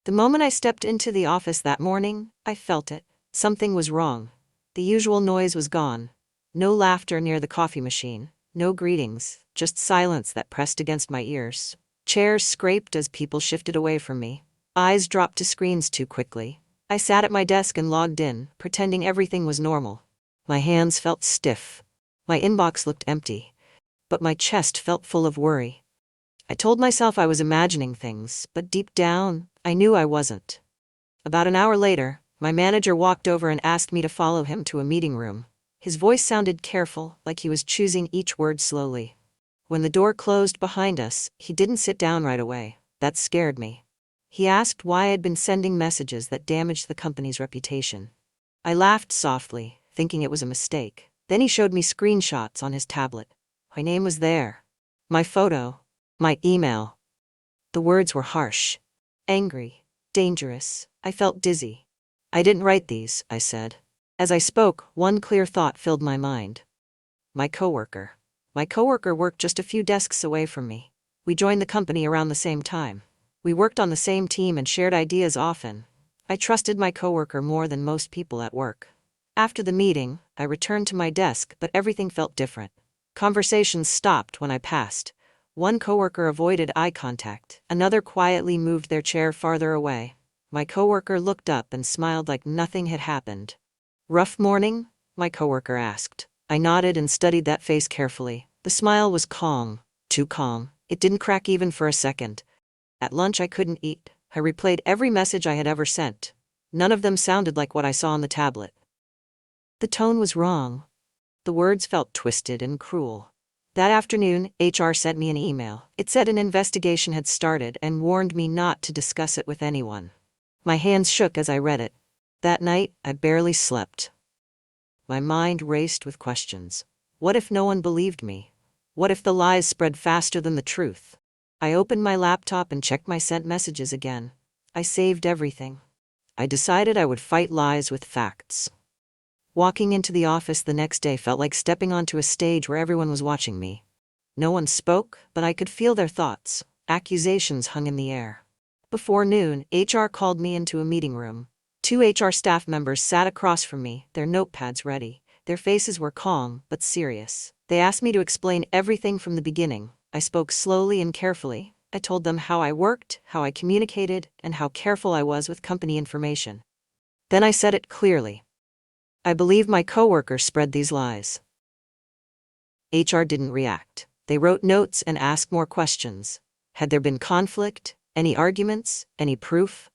The moment I stepped into the office that morning, I felt it. Something was wrong. The usual noise was gone. No laughter near the coffee machine. No greetings, just silence that pressed against my ears. Chairs scraped as people shifted away from me. Eyes dropped to screens too quickly. I sat at my desk and logged in, pretending everything was normal. My hands felt stiff. My inbox looked empty. But my chest felt full of worry. I told myself I was imagining things, but deep down, I knew I wasn't. About an hour later, my manager walked over and asked me to follow him to a meeting room. His voice sounded careful, like he was choosing each word slowly. When the door closed behind us, he didn't sit down right away. That scared me. He asked why I'd been sending messages that damaged the company's reputation. I laughed softly, thinking it was a mistake. Then he showed me screenshots on his tablet. My name was there. My photo. My email. The words were harsh. Angry. Dangerous. I felt dizzy. I didn't write these, I said. As I spoke, one clear thought filled my mind. My coworker. My coworker worked just a few desks away from me. We joined the company around the same time. We worked on the same team and shared ideas often. I trusted my coworker more than most people at work. After the meeting, I returned to my desk, but everything felt different. Conversations stopped when I passed. One coworker avoided eye contact. Another quietly moved their chair farther away. My coworker looked up and smiled like nothing had happened. "Rough morning?" my coworker asked. I nodded and studied that face carefully. The smile was calm. Too calm. It didn't crack even for a second. At lunch I couldn't eat. I replayed every message I had ever sent. None of them sounded like what I saw on the tablet. The tone was wrong. The words felt twisted and cruel. That afternoon, HR sent me an email. It said an investigation had started and warned me not to discuss it with anyone. My hands shook as I read it. That night, I barely slept. My mind raced with questions. What if no one believed me? What if the lies spread faster than the truth? I opened my laptop and checked my sent messages again. I saved everything. I decided I would fight lies with facts. Walking into the office the next day felt like stepping onto a stage where everyone was watching me. No one spoke, but I could feel their thoughts. Accusations hung in the air. Before noon, HR called me into a meeting room. 2 HR staff members sat across from me, their notepads ready. Their faces were calm, but serious. They asked me to explain everything from the beginning. I spoke slowly and carefully. I told them how I worked, how I communicated, and how careful I was with company information. Then I said it clearly. I believe my coworker spread these lies. HR didn't react. They wrote notes and asked more questions. Had there been conflict? Any arguments? Any proof?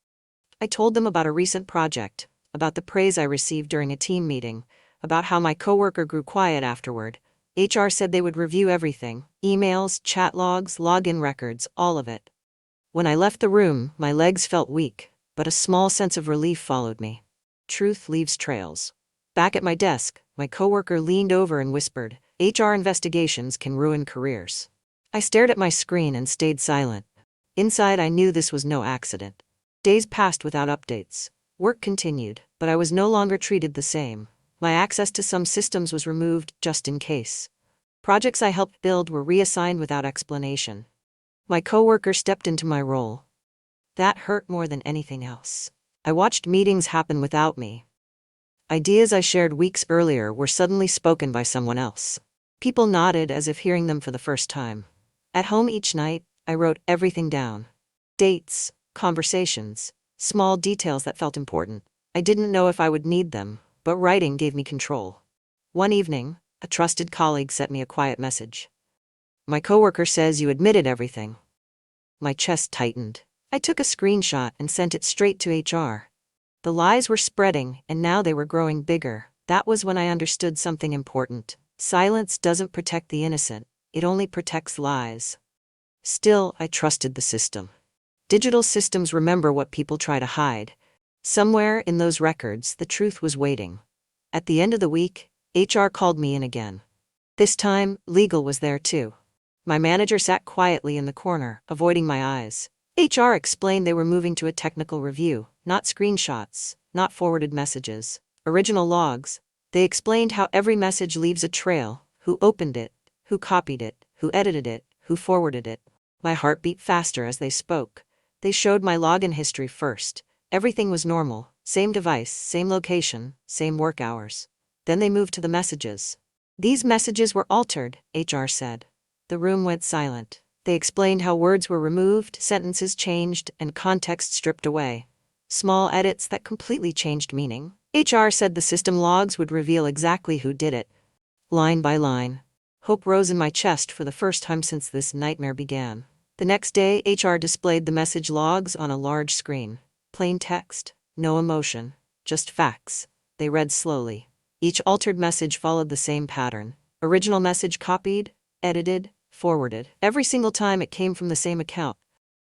I told them about a recent project, about the praise I received during a team meeting, about how my coworker grew quiet afterward. HR said they would review everything, emails, chat logs, login records, all of it. When I left the room, my legs felt weak, but a small sense of relief followed me. Truth leaves trails. Back at my desk, my coworker leaned over and whispered, "HR investigations can ruin careers." I stared at my screen and stayed silent. Inside, I knew this was no accident. Days passed without updates. Work continued, but I was no longer treated the same. My access to some systems was removed just in case. Projects I helped build were reassigned without explanation. My coworker stepped into my role. That hurt more than anything else. I watched meetings happen without me. Ideas I shared weeks earlier were suddenly spoken by someone else. People nodded as if hearing them for the first time. At home each night, I wrote everything down. Dates, conversations, small details that felt important. I didn't know if I would need them, but writing gave me control. One evening, a trusted colleague sent me a quiet message. "My coworker says you admitted everything." My chest tightened. I took a screenshot and sent it straight to HR. The lies were spreading, and now they were growing bigger. That was when I understood something important. Silence doesn't protect the innocent, it only protects lies. Still, I trusted the system. Digital systems remember what people try to hide. Somewhere in those records, the truth was waiting. At the end of the week, HR called me in again. This time, legal was there too. My manager sat quietly in the corner, avoiding my eyes. HR explained they were moving to a technical review, not screenshots, not forwarded messages, original logs. They explained how every message leaves a trail, who opened it, who copied it, who edited it, who forwarded it. My heart beat faster as they spoke. They showed my login history first. Everything was normal. Same device, same location, same work hours. Then they moved to the messages. These messages were altered, HR said. The room went silent. They explained how words were removed, sentences changed, and context stripped away. Small edits that completely changed meaning. HR said the system logs would reveal exactly who did it. Line by line. Hope rose in my chest for the first time since this nightmare began. The next day, HR displayed the message logs on a large screen. Plain text, no emotion, just facts. They read slowly. Each altered message followed the same pattern. Original message copied, edited, forwarded. Every single time it came from the same account.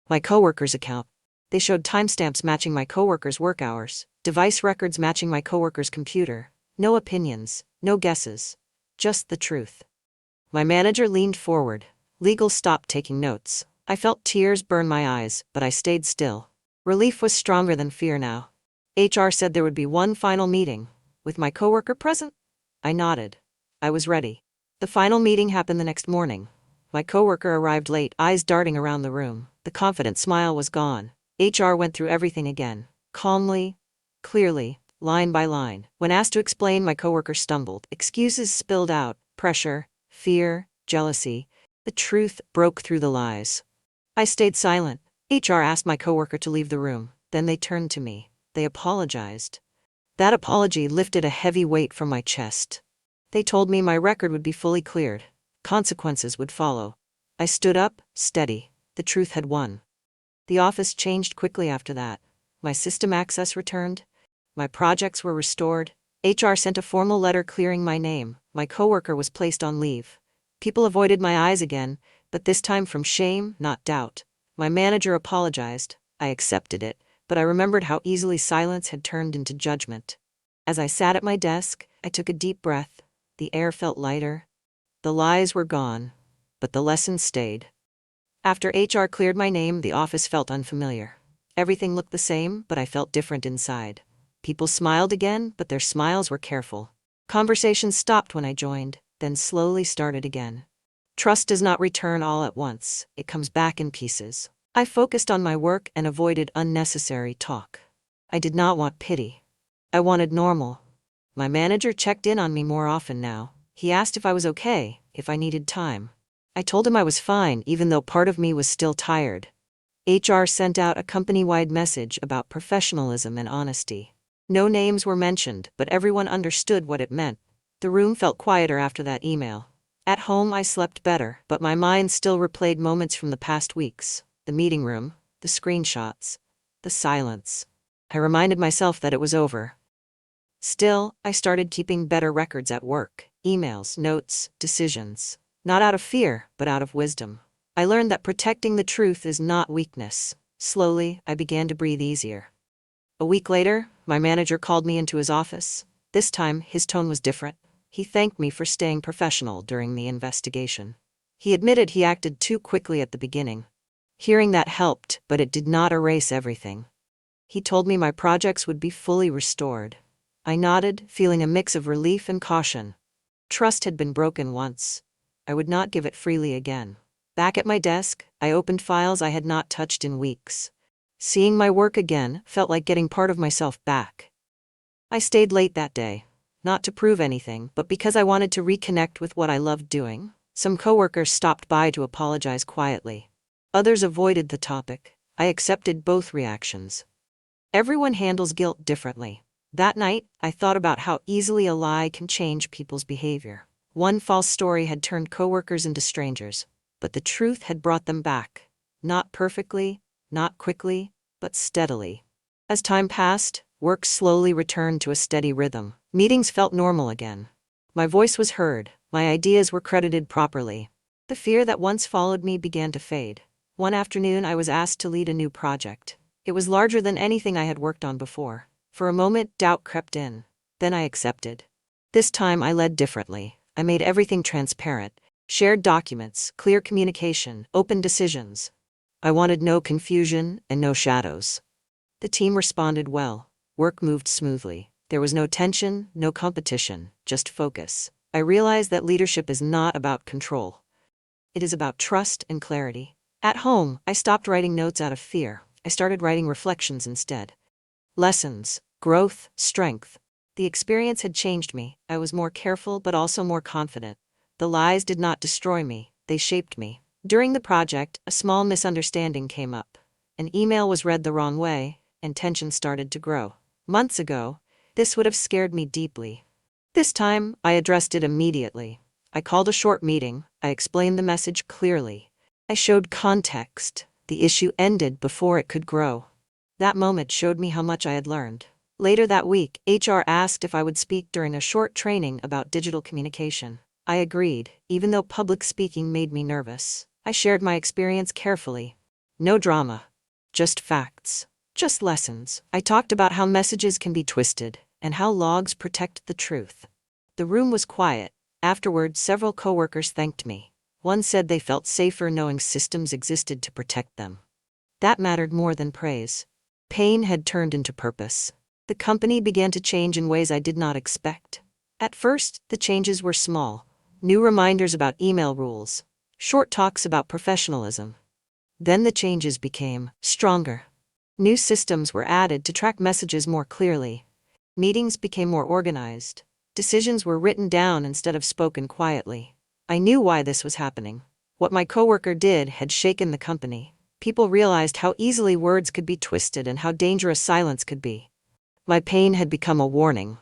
My coworker's account. They showed timestamps matching my coworker's work hours, device records matching my coworker's computer. No opinions, no guesses. Just the truth. My manager leaned forward. Legal stopped taking notes. I felt tears burn my eyes, but I stayed still. Relief was stronger than fear now. HR said there would be one final meeting. With my coworker present? I nodded. I was ready. The final meeting happened the next morning. My coworker arrived late, eyes darting around the room. The confident smile was gone. HR went through everything again. Calmly, clearly, line by line. When asked to explain, my coworker stumbled. Excuses spilled out. Pressure, fear, jealousy. The truth broke through the lies. I stayed silent. HR asked my coworker to leave the room. Then they turned to me. They apologized. That apology lifted a heavy weight from my chest. They told me my record would be fully cleared. Consequences would follow. I stood up, steady. The truth had won. The office changed quickly after that. My system access returned. My projects were restored. HR sent a formal letter clearing my name. My coworker was placed on leave. People avoided my eyes again, but this time from shame, not doubt. My manager apologized. I accepted it, but I remembered how easily silence had turned into judgment. As I sat at my desk, I took a deep breath. The air felt lighter. The lies were gone, but the lessons stayed. After HR cleared my name, the office felt unfamiliar. Everything looked the same, but I felt different inside. People smiled again, but their smiles were careful. Conversations stopped when I joined, then slowly started again. Trust does not return all at once. It comes back in pieces. I focused on my work and avoided unnecessary talk. I did not want pity. I wanted normal. My manager checked in on me more often now. He asked if I was okay, if I needed time. I told him I was fine, even though part of me was still tired. HR sent out a company-wide message about professionalism and honesty. No names were mentioned, but everyone understood what it meant. The room felt quieter after that email. At home I slept better, but my mind still replayed moments from the past weeks. The meeting room, the screenshots, the silence. I reminded myself that it was over. Still, I started keeping better records at work. Emails, notes, decisions. Not out of fear, but out of wisdom. I learned that protecting the truth is not weakness. Slowly, I began to breathe easier. A week later, my manager called me into his office. This time, his tone was different. He thanked me for staying professional during the investigation. He admitted he acted too quickly at the beginning. Hearing that helped, but it did not erase everything. He told me my projects would be fully restored. I nodded, feeling a mix of relief and caution. Trust had been broken once. I would not give it freely again. Back at my desk, I opened files I had not touched in weeks. Seeing my work again felt like getting part of myself back. I stayed late that day, not to prove anything, but because I wanted to reconnect with what I loved doing. Some coworkers stopped by to apologize quietly. Others avoided the topic. I accepted both reactions. Everyone handles guilt differently. That night, I thought about how easily a lie can change people's behavior. One false story had turned coworkers into strangers, but the truth had brought them back. Not perfectly, not quickly, but steadily. As time passed, work slowly returned to a steady rhythm. Meetings felt normal again. My voice was heard, my ideas were credited properly. The fear that once followed me began to fade. One afternoon I was asked to lead a new project. It was larger than anything I had worked on before. For a moment, doubt crept in. Then I accepted. This time I led differently. I made everything transparent. Shared documents, clear communication, open decisions. I wanted no confusion and no shadows. The team responded well. Work moved smoothly. There was no tension, no competition, just focus. I realized that leadership is not about control. It is about trust and clarity. At home, I stopped writing notes out of fear. I started writing reflections instead. Lessons, growth, strength. The experience had changed me. I was more careful but also more confident. The lies did not destroy me, they shaped me. During the project, a small misunderstanding came up. An email was read the wrong way, and tension started to grow. Months ago, this would have scared me deeply. This time, I addressed it immediately. I called a short meeting, I explained the message clearly. I showed context. The issue ended before it could grow. That moment showed me how much I had learned. Later that week, HR asked if I would speak during a short training about digital communication. I agreed, even though public speaking made me nervous. I shared my experience carefully. No drama. Just facts. Just lessons. I talked about how messages can be twisted, and how logs protect the truth. The room was quiet. Afterward, several coworkers thanked me. One said they felt safer knowing systems existed to protect them. That mattered more than praise. Pain had turned into purpose. The company began to change in ways I did not expect. At first, the changes were small. New reminders about email rules. Short talks about professionalism. Then the changes became stronger. New systems were added to track messages more clearly. Meetings became more organized. Decisions were written down instead of spoken quietly. I knew why this was happening. What my coworker did had shaken the company. People realized how easily words could be twisted and how dangerous silence could be. My pain had become a warning.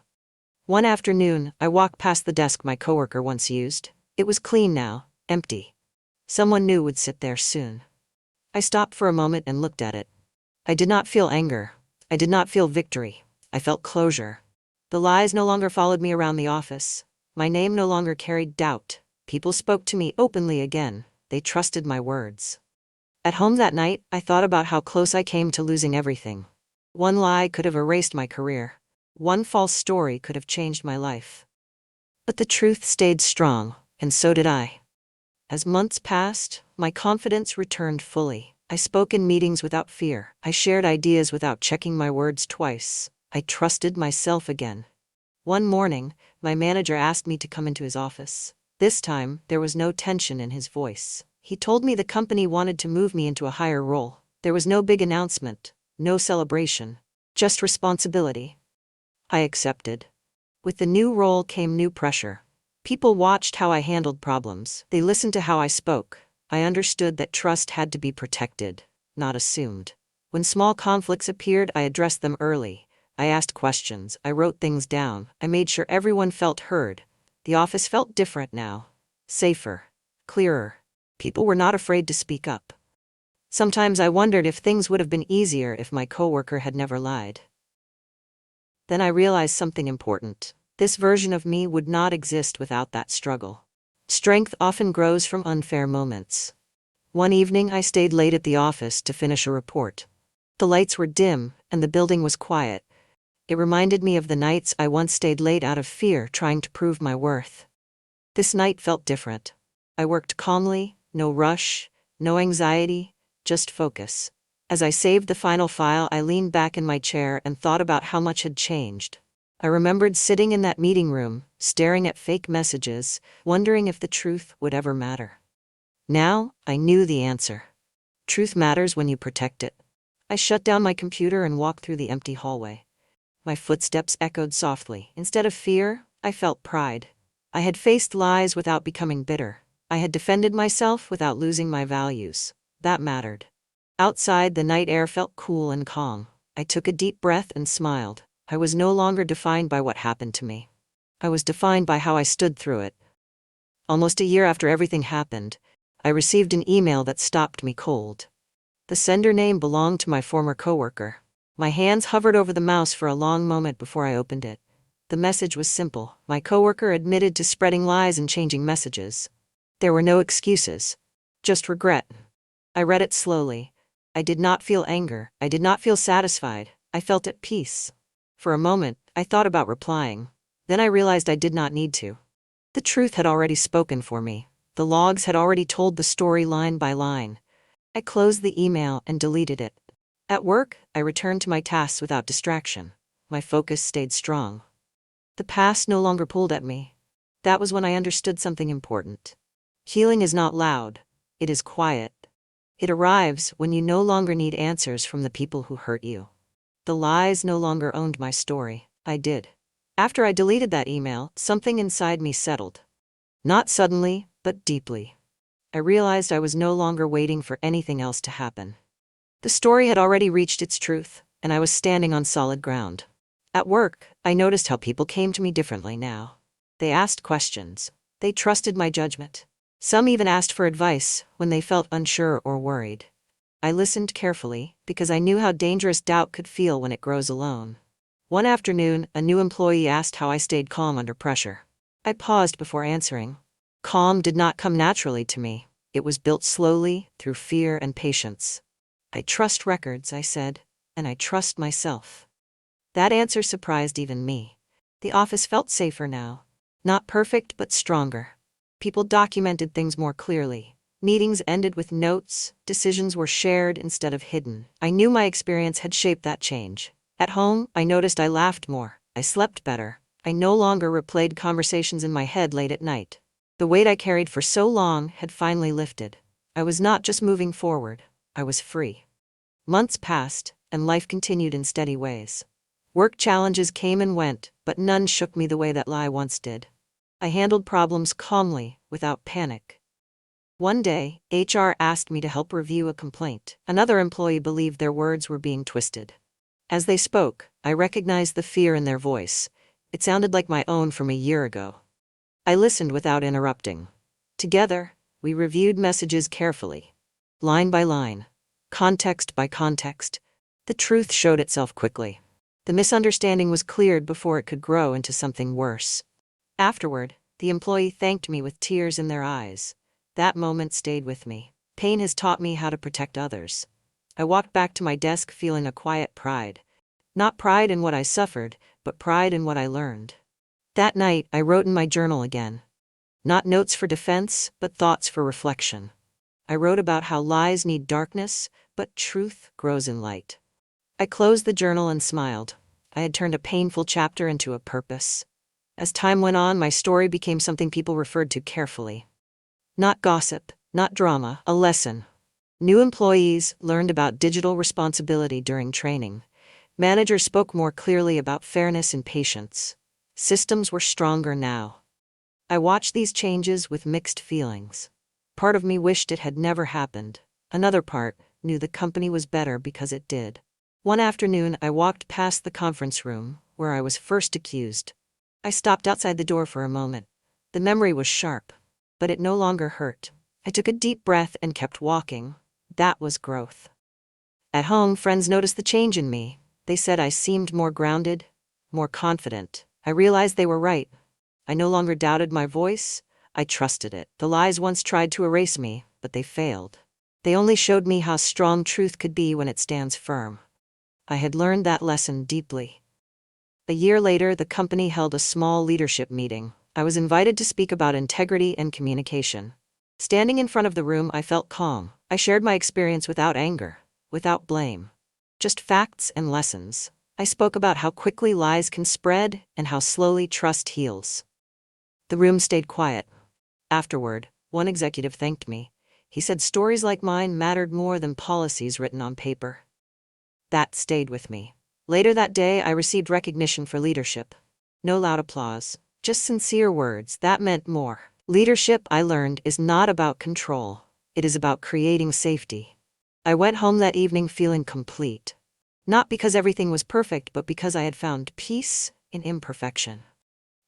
One afternoon, I walked past the desk my coworker once used. It was clean now, empty. Someone new would sit there soon. I stopped for a moment and looked at it. I did not feel anger. I did not feel victory. I felt closure. The lies no longer followed me around the office. My name no longer carried doubt. People spoke to me openly again. They trusted my words. At home that night, I thought about how close I came to losing everything. One lie could have erased my career. One false story could have changed my life. But the truth stayed strong, and so did I. As months passed, my confidence returned fully. I spoke in meetings without fear. I shared ideas without checking my words twice. I trusted myself again. One morning, my manager asked me to come into his office. This time, there was no tension in his voice. He told me the company wanted to move me into a higher role. There was no big announcement, no celebration, just responsibility. I accepted. With the new role came new pressure. People watched how I handled problems. They listened to how I spoke. I understood that trust had to be protected, not assumed. When small conflicts appeared, I addressed them early. I asked questions, I wrote things down, I made sure everyone felt heard. The office felt different now. Safer. Clearer. People were not afraid to speak up. Sometimes I wondered if things would have been easier if my coworker had never lied. Then I realized something important. This version of me would not exist without that struggle. Strength often grows from unfair moments. One evening I stayed late at the office to finish a report. The lights were dim, and the building was quiet. It reminded me of the nights I once stayed late out of fear, trying to prove my worth. This night felt different. I worked calmly, no rush, no anxiety, just focus. As I saved the final file, I leaned back in my chair and thought about how much had changed. I remembered sitting in that meeting room, staring at fake messages, wondering if the truth would ever matter. Now, I knew the answer. Truth matters when you protect it. I shut down my computer and walked through the empty hallway. My footsteps echoed softly. Instead of fear, I felt pride. I had faced lies without becoming bitter. I had defended myself without losing my values. That mattered. Outside, the night air felt cool and calm. I took a deep breath and smiled. I was no longer defined by what happened to me. I was defined by how I stood through it. Almost a year after everything happened, I received an email that stopped me cold. The sender name belonged to my former coworker. My hands hovered over the mouse for a long moment before I opened it. The message was simple. My coworker admitted to spreading lies and changing messages. There were no excuses. Just regret. I read it slowly. I did not feel anger. I did not feel satisfied. I felt at peace. For a moment, I thought about replying. Then I realized I did not need to. The truth had already spoken for me. The logs had already told the story line by line. I closed the email and deleted it. At work, I returned to my tasks without distraction. My focus stayed strong. The past no longer pulled at me. That was when I understood something important. Healing is not loud. It is quiet. It arrives when you no longer need answers from the people who hurt you. The lies no longer owned my story. I did. After I deleted that email, something inside me settled. Not suddenly, but deeply. I realized I was no longer waiting for anything else to happen. The story had already reached its truth, and I was standing on solid ground. At work, I noticed how people came to me differently now. They asked questions. They trusted my judgment. Some even asked for advice when they felt unsure or worried. I listened carefully because I knew how dangerous doubt could feel when it grows alone. One afternoon, a new employee asked how I stayed calm under pressure. I paused before answering. Calm did not come naturally to me. It was built slowly, through fear and patience. I trust records, I said, and I trust myself. That answer surprised even me. The office felt safer now. Not perfect, but stronger. People documented things more clearly. Meetings ended with notes, decisions were shared instead of hidden. I knew my experience had shaped that change. At home, I noticed I laughed more. I slept better. I no longer replayed conversations in my head late at night. The weight I carried for so long had finally lifted. I was not just moving forward, I was free. Months passed, and life continued in steady ways. Work challenges came and went, but none shook me the way that lie once did. I handled problems calmly, without panic. One day, HR asked me to help review a complaint. Another employee believed their words were being twisted. As they spoke, I recognized the fear in their voice. It sounded like my own from a year ago. I listened without interrupting. Together, we reviewed messages carefully. Line by line, context by context. The truth showed itself quickly. The misunderstanding was cleared before it could grow into something worse. Afterward, the employee thanked me with tears in their eyes. That moment stayed with me. Pain has taught me how to protect others. I walked back to my desk feeling a quiet pride. Not pride in what I suffered, but pride in what I learned. That night, I wrote in my journal again. Not notes for defense, but thoughts for reflection. I wrote about how lies need darkness, but truth grows in light. I closed the journal and smiled. I had turned a painful chapter into a purpose. As time went on, my story became something people referred to carefully. Not gossip, not drama, a lesson. New employees learned about digital responsibility during training. Managers spoke more clearly about fairness and patience. Systems were stronger now. I watched these changes with mixed feelings. Part of me wished it had never happened. Another part knew the company was better because it did. One afternoon, I walked past the conference room, where I was first accused. I stopped outside the door for a moment. The memory was sharp, but it no longer hurt. I took a deep breath and kept walking. That was growth. At home, friends noticed the change in me. They said I seemed more grounded, more confident. I realized they were right. I no longer doubted my voice. I trusted it. The lies once tried to erase me, but they failed. They only showed me how strong truth could be when it stands firm. I had learned that lesson deeply. A year later, the company held a small leadership meeting. I was invited to speak about integrity and communication. Standing in front of the room, I felt calm. I shared my experience without anger, without blame. Just facts and lessons. I spoke about how quickly lies can spread and how slowly trust heals. The room stayed quiet. Afterward, one executive thanked me. He said stories like mine mattered more than policies written on paper. That stayed with me. Later that day, I received recognition for leadership. No loud applause, just sincere words. That meant more. Leadership, I learned, is not about control. It is about creating safety. I went home that evening feeling complete. Not because everything was perfect, but because I had found peace in imperfection.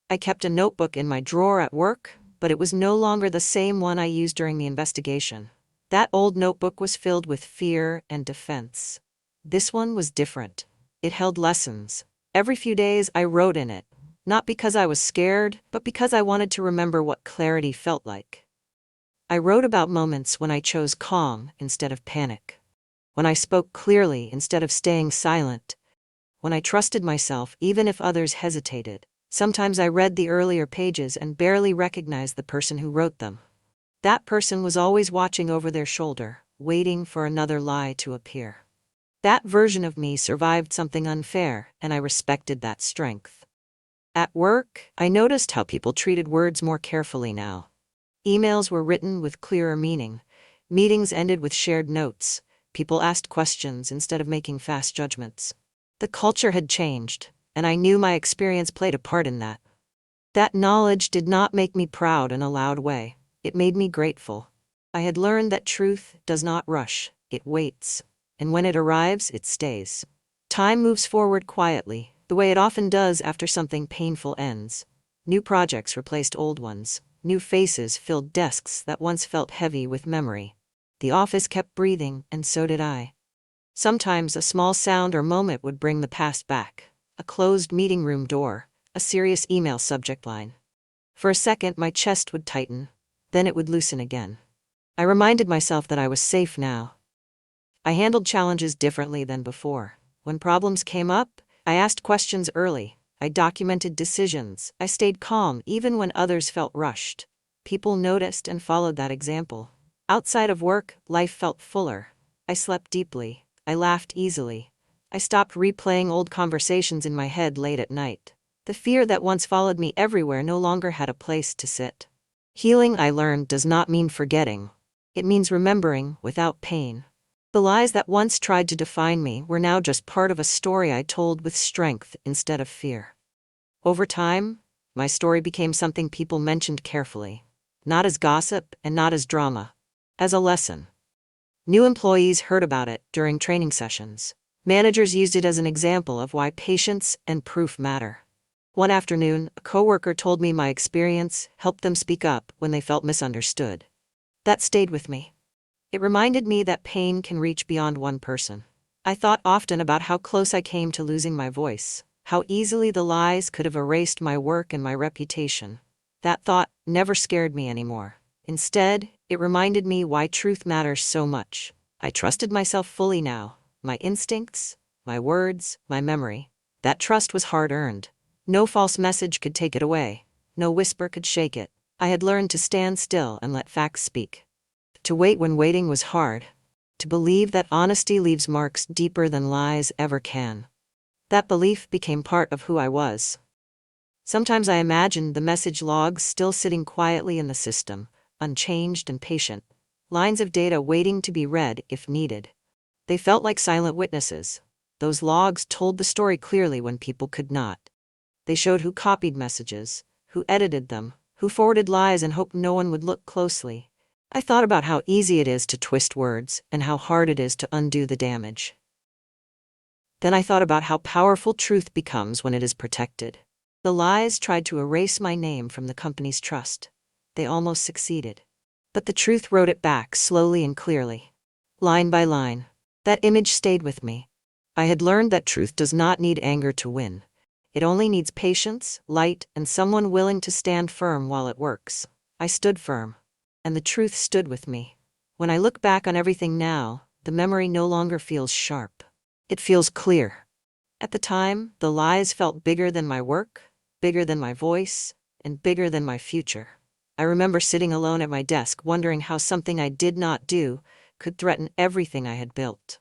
I kept a notebook in my drawer at work, but it was no longer the same one I used during the investigation. That old notebook was filled with fear and defense. This one was different. It held lessons. Every few days I wrote in it, not because I was scared, but because I wanted to remember what clarity felt like. I wrote about moments when I chose calm instead of panic, when I spoke clearly instead of staying silent, when I trusted myself even if others hesitated. Sometimes I read the earlier pages and barely recognized the person who wrote them. That person was always watching over their shoulder, waiting for another lie to appear. That version of me survived something unfair, and I respected that strength. At work, I noticed how people treated words more carefully now. Emails were written with clearer meaning. Meetings ended with shared notes. People asked questions instead of making fast judgments. The culture had changed, and I knew my experience played a part in that. That knowledge did not make me proud in a loud way. It made me grateful. I had learned that truth does not rush, it waits. And when it arrives, it stays. Time moves forward quietly, the way it often does after something painful ends. New projects replaced old ones. New faces filled desks that once felt heavy with memory. The office kept breathing, and so did I. Sometimes a small sound or moment would bring the past back. A closed meeting room door, a serious email subject line. For a second, my chest would tighten. Then it would loosen again. I reminded myself that I was safe now. I handled challenges differently than before. When problems came up, I asked questions early. I documented decisions. I stayed calm even when others felt rushed. People noticed and followed that example. Outside of work, life felt fuller. I slept deeply. I laughed easily. I stopped replaying old conversations in my head late at night. The fear that once followed me everywhere no longer had a place to sit. Healing, I learned, does not mean forgetting. It means remembering without pain. The lies that once tried to define me were now just part of a story I told with strength instead of fear. Over time, my story became something people mentioned carefully. Not as gossip and not as drama. As a lesson. New employees heard about it during training sessions. Managers used it as an example of why patience and proof matter. One afternoon, a coworker told me my experience helped them speak up when they felt misunderstood. That stayed with me. It reminded me that pain can reach beyond one person. I thought often about how close I came to losing my voice, how easily the lies could have erased my work and my reputation. That thought never scared me anymore. Instead, it reminded me why truth matters so much. I trusted myself fully now, my instincts, my words, my memory. That trust was hard-earned. No false message could take it away. No whisper could shake it. I had learned to stand still and let facts speak. To wait when waiting was hard. To believe that honesty leaves marks deeper than lies ever can. That belief became part of who I was. Sometimes I imagined the message logs still sitting quietly in the system, unchanged and patient. Lines of data waiting to be read if needed. They felt like silent witnesses. Those logs told the story clearly when people could not. They showed who copied messages, who edited them, who forwarded lies and hoped no one would look closely. I thought about how easy it is to twist words and how hard it is to undo the damage. Then I thought about how powerful truth becomes when it is protected. The lies tried to erase my name from the company's trust. They almost succeeded. But the truth wrote it back slowly and clearly. Line by line. That image stayed with me. I had learned that truth does not need anger to win. It only needs patience, light, and someone willing to stand firm while it works. I stood firm. And the truth stood with me. When I look back on everything now, the memory no longer feels sharp. It feels clear. At the time, the lies felt bigger than my work, bigger than my voice, and bigger than my future. I remember sitting alone at my desk wondering how something I did not do could threaten everything I had built.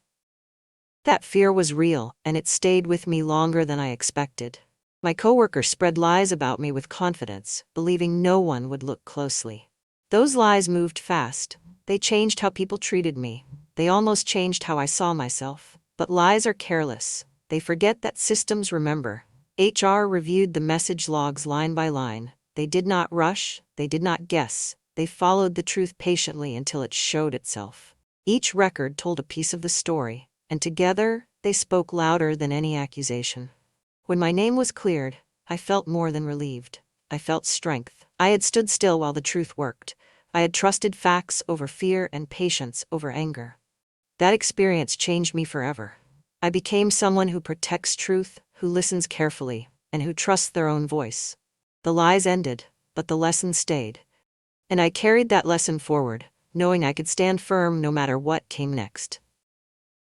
That fear was real, and it stayed with me longer than I expected. My coworker spread lies about me with confidence, believing no one would look closely. Those lies moved fast. They changed how people treated me. They almost changed how I saw myself. But lies are careless. They forget that systems remember. HR reviewed the message logs line by line. They did not rush. They did not guess. They followed the truth patiently until it showed itself. Each record told a piece of the story, and together, they spoke louder than any accusation. When my name was cleared, I felt more than relieved. I felt strength. I had stood still while the truth worked. I had trusted facts over fear and patience over anger. That experience changed me forever. I became someone who protects truth, who listens carefully, and who trusts their own voice. The lies ended, but the lesson stayed. And I carried that lesson forward, knowing I could stand firm no matter what came next.